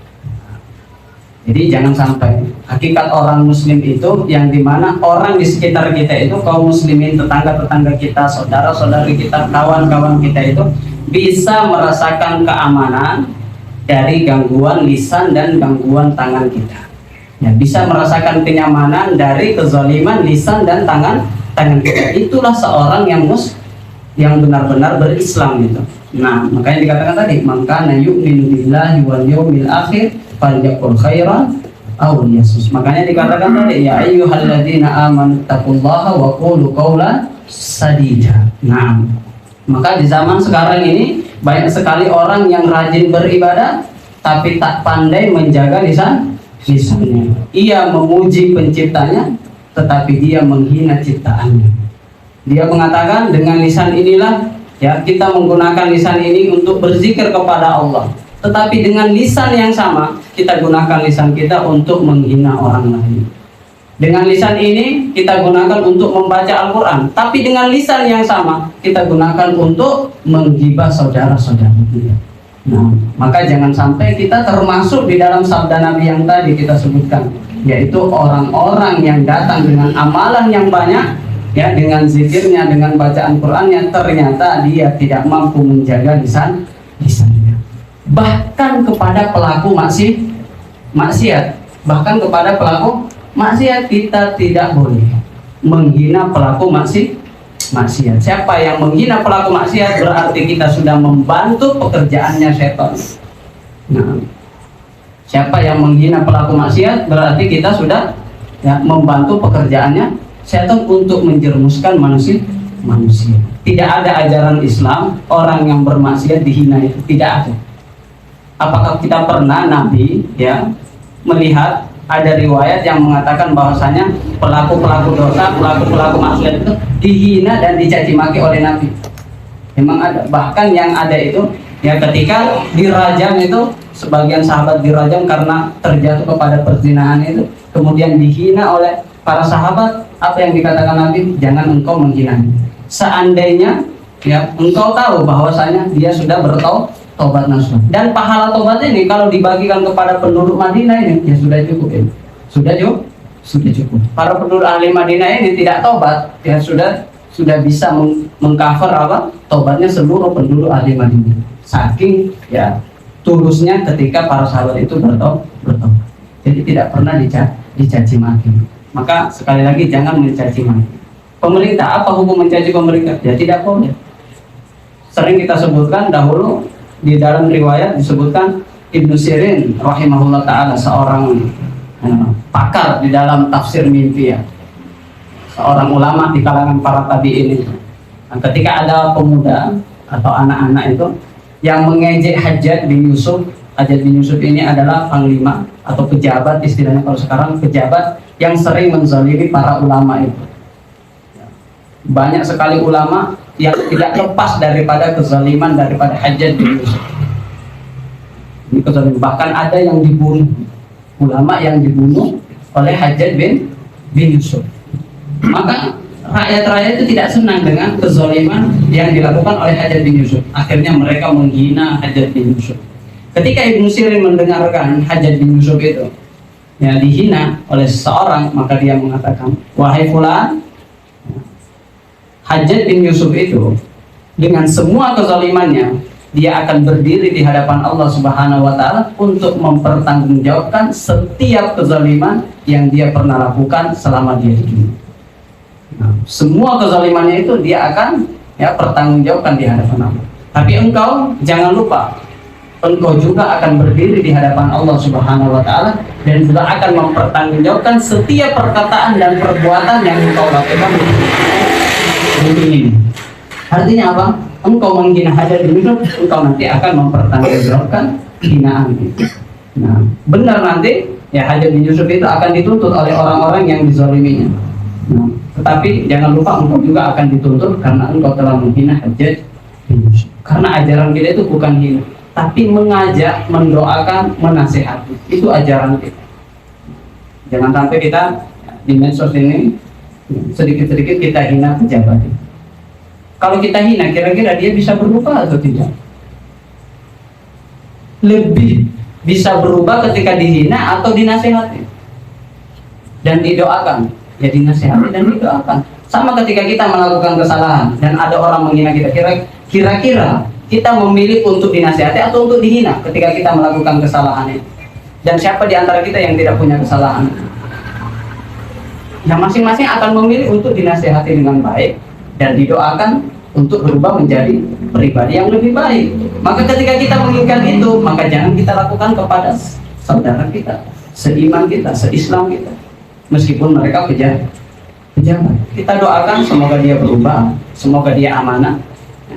Jadi jangan sampai hakikat orang muslim itu yang dimana orang di sekitar kita itu, kaum muslimin, tetangga-tetangga kita, saudara-saudari kita, kawan-kawan kita itu bisa merasakan keamanan dari gangguan lisan dan gangguan tangan kita. Ya, bisa merasakan kenyamanan dari kezaliman lisan dan tangan kita. Itulah seorang yang benar-benar berislam gitu. Nah, makanya dikatakan tadi, maka yu'minu billahi wal yawmil akhir falyaqul khairan aw liyasmut. Makanya dikatakan tadi, ya ayyuhalladzina amanu taqullaha wa qulu qawlan sadida. Nah, maka di zaman sekarang ini banyak sekali orang yang rajin beribadah tapi tak pandai menjaga lisannya. Ia memuji penciptanya tetapi dia menghina ciptaannya. Dia mengatakan, dengan lisan inilah ya kita menggunakan lisan ini untuk berzikir kepada Allah. Tetapi dengan lisan yang sama kita gunakan lisan kita untuk menghina orang lain. Dengan lisan ini kita gunakan untuk membaca Al-Quran. Tapi dengan lisan yang sama kita gunakan untuk menggibah saudara-saudara kita. Nah, maka jangan sampai kita termasuk di dalam sabda Nabi yang tadi kita sebutkan, yaitu orang-orang yang datang dengan amalan yang banyak, ya, dengan zikirnya, dengan bacaan Qur'annya, ternyata dia tidak mampu menjaga lisannya. Bahkan kepada pelaku maksiat, kita tidak boleh menghina pelaku maksiat. Siapa yang menghina pelaku maksiat berarti kita sudah membantu pekerjaannya setan. Nah, siapa yang menghina pelaku maksiat berarti kita sudah ya membantu pekerjaannya setan untuk menjerumuskan manusia. Tidak ada ajaran Islam orang yang bermaksiat dihina, itu tidak ada. Apakah kita pernah Nabi ya melihat ada riwayat yang mengatakan bahwasanya pelaku-pelaku dosa, pelaku-pelaku maksiat itu dihina dan dicaci maki oleh Nabi? Memang ada. Bahkan yang ada itu ya ketika dirajam itu, sebagian sahabat dirajam karena terjatuh kepada perzinahan itu, kemudian dihina oleh para sahabat. Apa yang dikatakan Nabi? Jangan engkau menghinanya. Seandainya ya engkau tahu bahwasanya dia sudah bertobat nasuh, dan pahala tobat ini kalau dibagikan kepada penduduk Madinah ini ya sudah cukup ya. Sudah cukup. Para penduduk ahli Madinah ini tidak tobat ya sudah bisa mengcover apa tobatnya seluruh penduduk ahli Madinah. Saking ya tulusnya ketika para sahabat itu bertobat. Jadi tidak pernah dicaci maki. Maka sekali lagi jangan mencaci maki pemerintah. Apa hukum mencaci pemerintah? Ya tidak boleh. Sering kita sebutkan dahulu di dalam riwayat disebutkan Ibnu Sirin rahimahullah ta'ala, seorang pakar di dalam tafsir mimpi ya, seorang ulama di kalangan para tabi'in itu. Nah, ketika ada pemuda atau anak-anak itu yang mengejek Hajjaj bin Yusuf. Hajjaj bin Yusuf ini adalah panglima atau pejabat, istilahnya kalau sekarang pejabat yang sering menzalimi para ulama itu. Banyak sekali ulama yang tidak lepas daripada kezaliman daripada Hajjaj bin Yusuf. Ini kezaliman. Bahkan ada yang dibunuh, ulama yang dibunuh oleh Hajjaj bin Yusuf. Maka rakyat-rakyat itu tidak senang dengan kezaliman yang dilakukan oleh Hajjaj bin Yusuf. Akhirnya mereka menghina Hajjaj bin Yusuf. Ketika Ibnu Sirin mendengarkan Hajjaj bin Yusuf itu ya dihina oleh seseorang, maka dia mengatakan, wahai fulan, Hajjaj bin Yusuf itu dengan semua kezalimannya dia akan berdiri di hadapan Allah Subhanahu wa taala untuk mempertanggungjawabkan setiap kezaliman yang dia pernah lakukan selama dia hidup. Nah, semua kezalimannya itu dia akan ya pertanggungjawabkan di hadapan Allah. Tapi engkau jangan lupa, engkau juga akan berdiri di hadapan Allah Subhanahu wa taala dan juga akan mempertanggungjawabkan setiap perkataan dan perbuatan yang engkau lakukan. Ini artinya apa? Engkau menghina Hajjaj bin Yusuf, engkau nanti akan mempertanggungjawabkan hinaan itu. Nah, benar nanti ya Hajjaj bin Yusuf itu akan dituntut oleh orang-orang yang dizaliminya. Nah, tetapi jangan lupa engkau juga akan dituntut karena engkau telah menghina Hajjaj bin Yusuf. Karena ajaran kita itu bukan hina, tapi mengajak, mendoakan, menasihati. Itu ajaran kita. Jangan sampai kita di medsos ini sedikit-sedikit kita hina pejabat. Kalau kita hina, kira-kira dia bisa berubah atau tidak? Lebih bisa berubah ketika dihina atau dinasehati dan didoakan. Ya dinasehati dan didoakan. Sama ketika kita melakukan kesalahan dan ada orang menghina kita, kira-kira kita memilih untuk dinasehati atau untuk dihina ketika kita melakukan kesalahan itu. Dan siapa di antara kita yang tidak punya kesalahan? Yang masing-masing akan memilih untuk dinasehati dengan baik dan didoakan untuk berubah menjadi pribadi yang lebih baik. Maka ketika kita menginginkan itu, maka jangan kita lakukan kepada saudara kita, seiman kita, seislam kita, meskipun mereka pejabat. Kita doakan semoga dia berubah, semoga dia amanah.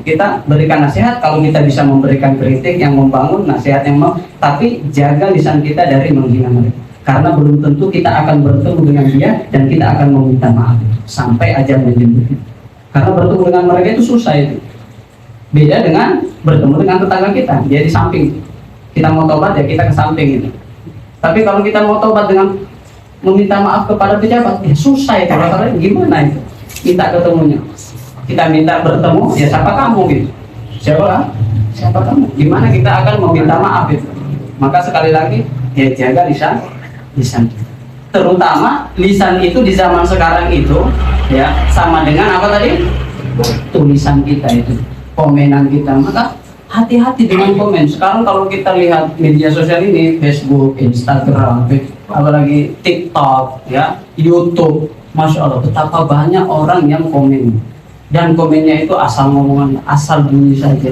Kita berikan nasihat kalau kita bisa memberikan kritik yang membangun, nasihat yang tapi jaga lisan kita dari menghina mereka. Karena belum tentu kita akan bertemu dengan dia dan kita akan meminta maaf sampai ajal menjemput. Karena bertemu dengan mereka itu susah itu. Beda dengan bertemu dengan tetangga kita, dia di samping. Kita mau tobat ya kita ke samping itu. Tapi kalau kita mau tobat dengan meminta maaf kepada pejabat, ya susah itu. Rasanya gimana itu? Minta ketemunya. Kita minta bertemu, ya siapa kamu gitu? Siapa kamu? Gimana kita akan meminta maaf itu? Maka sekali lagi, ya jaga lisan. Terutama lisan itu di zaman sekarang itu ya sama dengan apa tadi? Tulisan kita itu, komenan kita. Maka hati-hati dengan komen. Sekarang kalau kita lihat media sosial ini, Facebook, Instagram, apalagi TikTok, ya, YouTube, Masya Allah, betapa banyak orang yang komen. Dan komennya itu asal ngomongan, asal bunyi saja.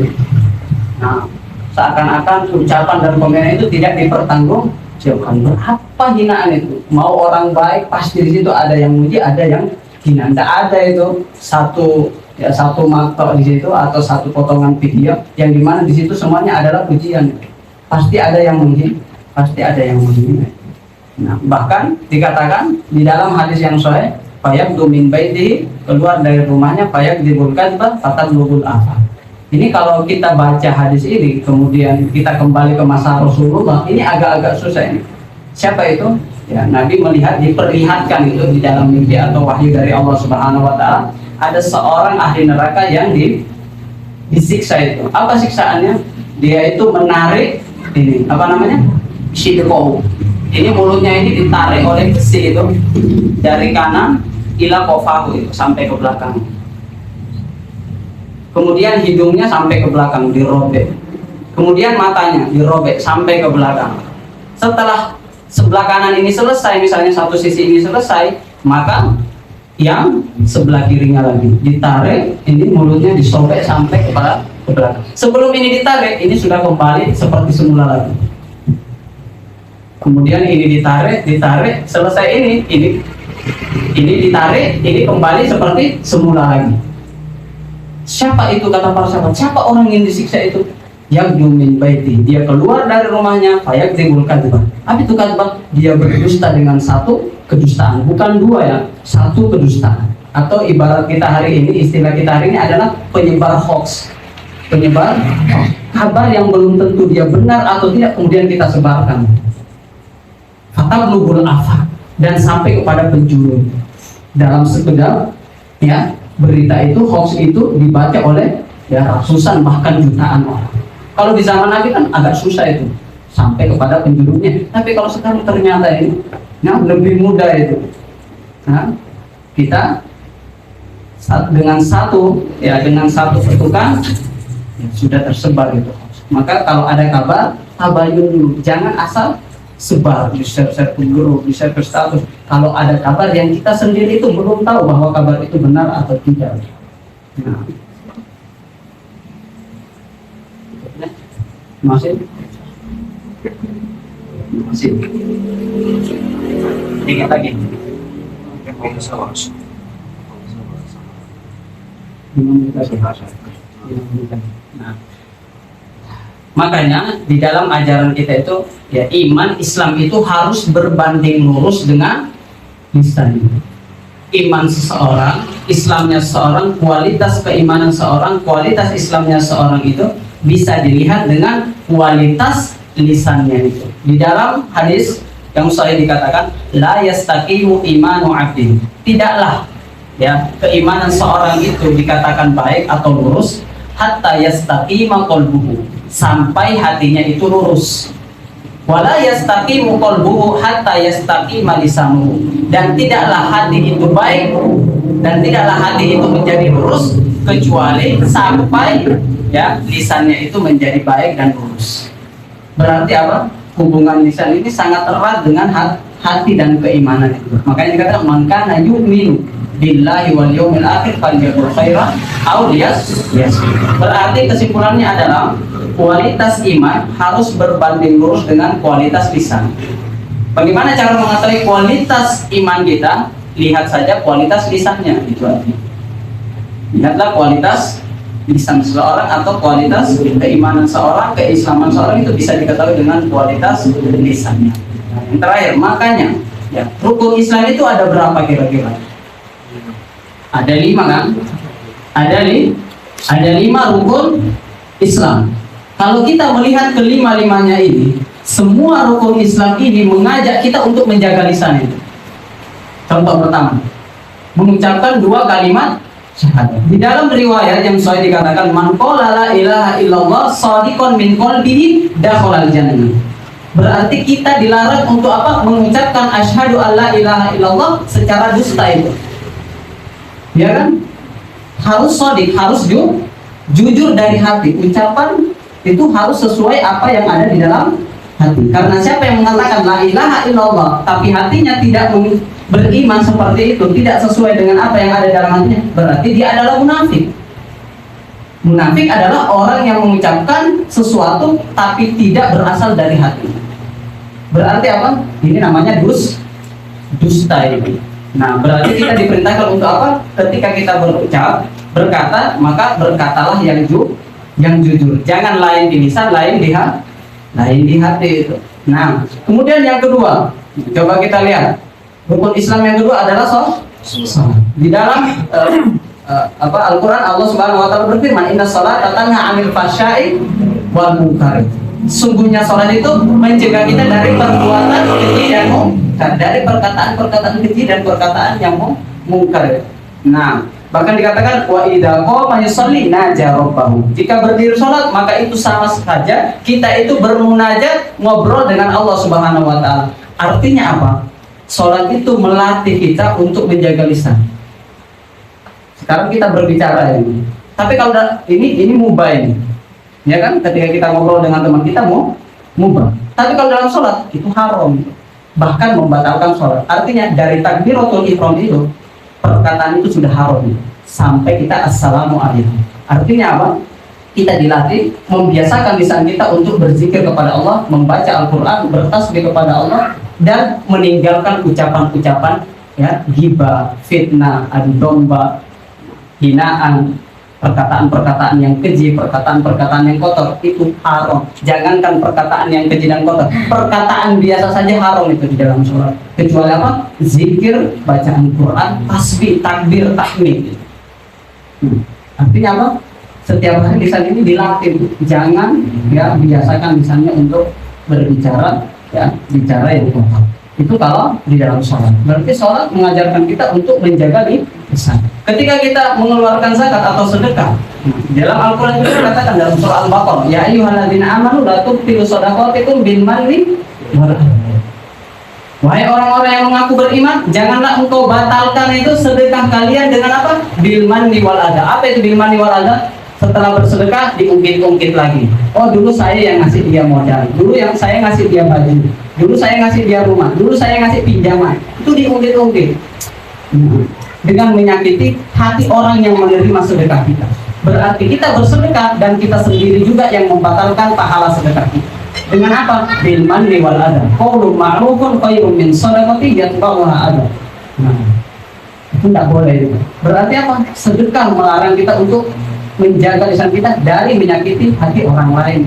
Nah, seakan-akan ucapan dan komennya itu tidak dipertanggungjawabkan. Berapa hinaan itu? Mau orang baik pasti di situ ada yang muji, ada yang hina. Tidak ada itu satu makto di situ atau satu potongan video yang dimana di situ semuanya adalah pujian. Pasti ada yang menghina, pasti ada yang menghina. Nah, bahkan dikatakan di dalam hadis yang sahih, fayak dumin baiti, keluar dari rumahnya fayak dibulkan fatablughul afaq. Ini kalau kita baca hadis ini kemudian kita kembali ke masa Rasulullah, ini agak-agak susah ini. Siapa itu? Ya, Nabi melihat, diperlihatkan itu di dalam mimpi atau wahyu dari Allah Subhanahu wa taala, ada seorang ahli neraka yang disiksa itu. Apa siksaannya? Dia itu menarik ini, apa namanya? Sidqoh. Ini mulutnya ini ditarik oleh besi itu dari kanan ila kofahu itu sampai ke belakang. Kemudian hidungnya sampai ke belakang dirobek. Kemudian matanya dirobek sampai ke belakang. Setelah sebelah kanan ini selesai, misalnya satu sisi ini selesai, maka yang sebelah kirinya lagi ditarik, ini mulutnya disobek sampai ke belakang. Sebelum ini ditarik, ini sudah kembali seperti semula lagi. Kemudian ini ditarik, selesai ini ditarik, ini kembali seperti semula lagi. Siapa itu, kata para sahabat? Siapa orang yang disiksa itu? Yang min baiti, dia keluar dari rumahnya, fayak dibul kadzbah. Apa itu kadzbah? Dia berdusta dengan satu kedustaan, bukan dua ya, satu kedustaan. Atau ibarat kita hari ini, istilah kita hari ini adalah penyebar hoax. Penyebar kabar yang belum tentu dia benar atau tidak, kemudian kita sebarkan. Fatablughul afaq, dan sampai kepada penjuru. Dalam sekedar ya berita itu, hoax itu dibaca oleh ya ratusan bahkan jutaan orang. Kalau di zaman Nabi kan agak susah itu sampai kepada penjurunya. Tapi kalau sekarang ternyata ini lebih mudah itu. Nah, kita dengan satu ketukan ya, sudah tersebar itu. Maka kalau ada kabar, tabayun dulu, jangan asal sebar di share ke grup, di share ke status. Kalau ada kabar yang kita sendiri itu belum tahu bahwa kabar itu benar atau tidak. Nah, masih dikit lagi. Nah, makanya di dalam ajaran kita itu ya iman Islam itu harus berbanding lurus dengan lisan. Iman seseorang, Islamnya seseorang, kualitas keimanan seseorang, kualitas Islamnya seseorang itu bisa dilihat dengan kualitas lisannya itu. Di dalam hadis yang saya dikatakan la yastaqimu imanu 'abdin, tidaklah ya keimanan seorang itu dikatakan baik atau lurus hatta yastaqima qalbuhu, sampai hatinya itu lurus. Wala yastaqimu qalbuhu hatta yastaqima lisanuhu, dan tidaklah hati itu baik dan tidaklah hati itu menjadi lurus kecuali sampai ya lisannya itu menjadi baik dan lurus. Berarti apa? Hubungan lisan ini sangat erat dengan hati dan keimanan itu. Makanya dikatakan man kana yu'minu billahi wal yawmil akhir falyaqul khairan aw liyasmut. Berarti kesimpulannya adalah kualitas iman harus berbanding lurus dengan kualitas lisan. Bagaimana cara mengetahui kualitas iman kita? Lihat saja kualitas lisannya, itu artinya. Lihatlah kualitas lisan seseorang atau kualitas keimanan seorang, keislaman seorang itu bisa diketahui dengan kualitas lisannya. Yang terakhir, makanya ya, rukun Islam itu ada berapa kira-kira? Ada 5 kan? Ada 5 rukun Islam. Kalau kita melihat kelima-limanya ini, semua rukun Islam ini mengajak kita untuk menjaga lisan itu. Contoh pertama, mengucapkan 2 kalimat syahadat. Di dalam riwayat yang sahih dikatakan man qala la ilaha illallah shadiqan min qalbihi dakhalal jannah. Berarti kita dilarang untuk apa? Mengucapkan asyhadu alla ilaha illallah secara dusta itu. Ya kan? Harus shadiq, harus jujur dari hati. Ucapan itu harus sesuai apa yang ada di dalam hati. Karena siapa yang mengatakan la ilaha illallah tapi hatinya tidak beriman seperti itu, tidak sesuai dengan apa yang ada dalam hatinya, berarti dia adalah munafik. Munafik adalah orang yang mengucapkan sesuatu tapi tidak berasal dari hati. Berarti apa? Ini namanya dusta ini. Nah, berarti kita diperintahkan untuk apa? Ketika kita berkata, maka berkatalah yang jujur. Jangan lain di lisan, lain di hati itu. Nah, kemudian yang kedua, coba kita lihat. Rukun Islam yang kedua adalah salat. Di dalam Al-Qur'an Allah Subhanahu wa taala berfirman, "Inna sholata tanha 'anil fahsya'i wal munkar." Sungguhnya salat itu mencegah kita dari perbuatan keji dan mungkar, dari perkataan-perkataan keji dan perkataan yang mungkar. Nah, bahkan dikatakan wa idza qama yusalli naja rabbahu. Jika berdiri salat, maka itu sama saja kita itu bermunajat, ngobrol dengan Allah Subhanahu wa taala. Artinya apa? Salat itu melatih kita untuk menjaga lisan. Sekarang kita berbicara ini. Tapi kalau ini mubah ini. Ya kan? Ketika kita ngobrol dengan teman kita mubah. Tapi kalau dalam salat itu haram. Bahkan membatalkan salat. Artinya dari takbiratul ihram itu perkataan itu sudah haram sampai kita assalamualaikum. Artinya apa? Kita dilatih membiasakan lisan kita untuk berzikir kepada Allah, membaca Al-Qur'an, bertasbih kepada Allah, dan meninggalkan ucapan-ucapan ya, ghibah, fitnah, adu domba, hinaan, perkataan-perkataan yang keji, perkataan-perkataan yang kotor itu haram. Jangankan perkataan yang keji dan kotor, perkataan biasa saja haram itu di dalam sholat. Kecuali apa? Zikir, bacaan Quran, tasbih, takbir, tahmid. Artinya apa? Setiap hari lisan ini dilatih. Jangan ya biasakan lisannya untuk berbicara ya, bicara yang kotor. Itu kalau di dalam sholat. Berarti sholat mengajarkan kita untuk menjaga lisan. Ketika kita mengeluarkan zakat atau sedekah, dalam Al-Quran itu dikatakan dalam surah Al-Baqarah, ya ayyuhalladzina amanu la tubtilu shadaqatikum bil manni wal adha. Wahai orang-orang yang mengaku beriman, janganlah engkau batalkan itu sedekah kalian dengan apa? Bil manni wal adha. Apa itu bil manni wal adha? Setelah bersedekah diungkit-ungkit lagi. Oh, dulu saya yang ngasih dia modal, dulu yang saya ngasih dia baju, dulu saya ngasih dia rumah, dulu saya ngasih pinjaman. Itu diungkit-ungkit. Dengan menyakiti hati orang yang menerima sedekah kita. Berarti kita bersedekah dan kita sendiri juga yang membatalkan pahala sedekah kita. Dengan apa? Bil manni wal adha. Qaulun ma'rufun khairun min shadaqatin yatba'uha adha. Nah, itu tidak boleh itu. Berarti apa? Sedekah melarang kita untuk menjaga lisan kita dari menyakiti hati orang lain.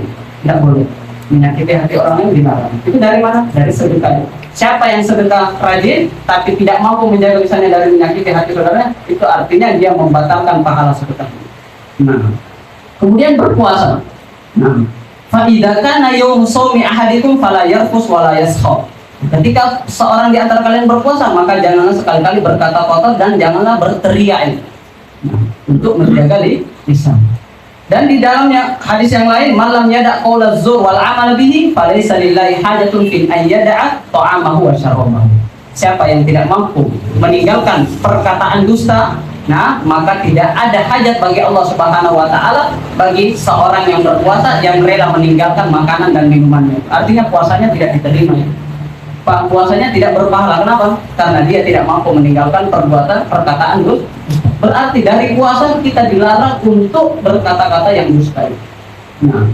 Tidak boleh menyakiti hati orang lain, dilarang. Itu dari mana? Dari sedekah. Siapa yang sedekah rajin tapi tidak mampu menjaga lisannya dari menyakiti hati saudaranya, itu artinya dia membatalkan pahala sedekah. Nah, kemudian berpuasa. Nah, fa idza kana yawmu shaumi ahadikum fala yarfus wala yaskhab. Ketika seorang di antara kalian berpuasa, maka janganlah sekali-kali berkata kotor dan janganlah berteriak. Nah, untuk menjaga lisan. Dan di dalamnya hadis yang lain, malam yada qaula zur wal amal bihi falaysa lillahi hajatun fi an yada'a ta'amahu wa syarabahu. Siapa yang tidak mampu meninggalkan perkataan dusta, nah maka tidak ada hajat bagi Allah Subhanahu wa taala bagi seorang yang berpuasa yang rela meninggalkan makanan dan minumannya. Artinya puasanya tidak diterima. Pak, puasanya tidak berpahala. Kenapa? Karena dia tidak mampu meninggalkan perkataan dusta. Berarti dari puasa kita dilarang untuk berkata-kata yang dusta. Nah,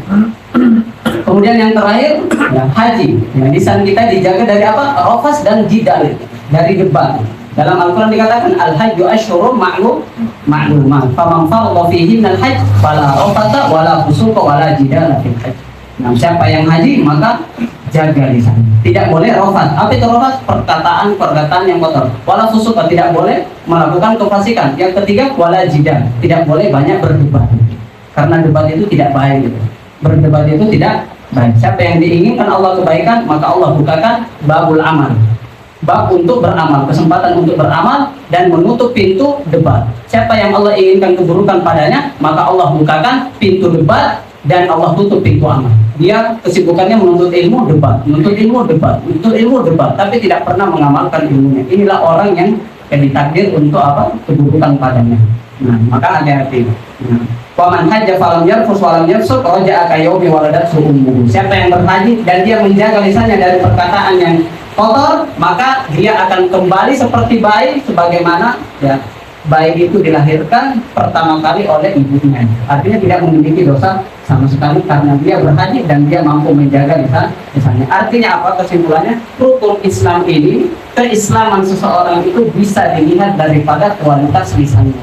kemudian yang terakhir, ya, haji. Ya, lisan kita dijaga dari apa? Rafas dan jidal, dari debat. Dalam Al-Quran dikatakan al-hajju asyhurun ma'lumat. Faman farada fihinna al-hajj fala rafata wala fusuqa wala jidala fil hajj. Nah, siapa yang haji maka jaga lisan. Tidak boleh rafat. Apa itu rafat? Perkataan yang kotor. Wala fusuqa, tidak boleh melakukan kefasikan. Yang ketiga, wala jidal. Tidak boleh banyak berdebat. Karena debat itu tidak baik gitu. Berdebat itu tidak baik. Siapa yang diinginkan Allah kebaikan, maka Allah bukakan babul amal. Bab untuk beramal, kesempatan untuk beramal dan menutup pintu debat. Siapa yang Allah inginkan keburukan padanya, maka Allah bukakan pintu debat dan Allah tutup pintu amal. Dia kesibukannya menuntut ilmu debat, tapi tidak pernah mengamalkan ilmunya. Inilah orang yang ditakdir untuk apa? Keburukan padanya. Nah, maka hati-hati. Nah, wa man hajja falam yarfus walam yafsuq raja'a ka yaumi waladatu ummuhu. Siapa yang berhaji dan dia menjaga lisannya dari perkataan yang kotor, maka dia akan kembali seperti bayi sebagaimana ya bayi itu dilahirkan pertama kali oleh ibunya. Artinya tidak memiliki dosa sama sekali karena dia berhaji dan dia mampu menjaga lisannya. Artinya apa kesimpulannya? Rukun Islam ini, keislaman seseorang itu bisa dilihat daripada kualitas lisannya.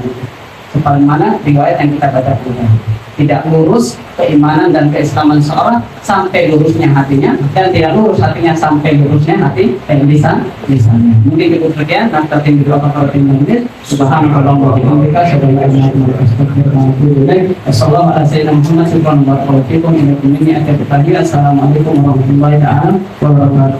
Sebagaimana riwayat yang kita baca tadi, tidak lurus keimanan dan keislaman seorang sampai lurusnya hatinya, dan tidak lurus hatinya sampai lurusnya lisannya. Mungkin cukup sekian. Nah, tertinggi dua kafaratin majlis. Subhanallah wa bihamdika, asyhadu an la ilaha illa anta, astaghfiruka wa atubu ilaik. Assalamualaikum warahmatullahi wabarakatuh.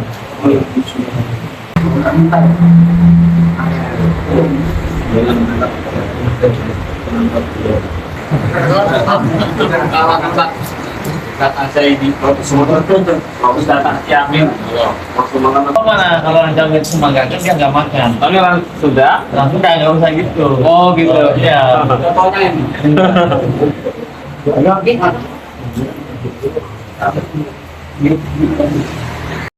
Kata saya di semua harus datang yamin. Mana kalau anda semua gagal dia nggak makan. Tapi langsung nggak usah gitu. Oh gitu ya. Contohnya ini.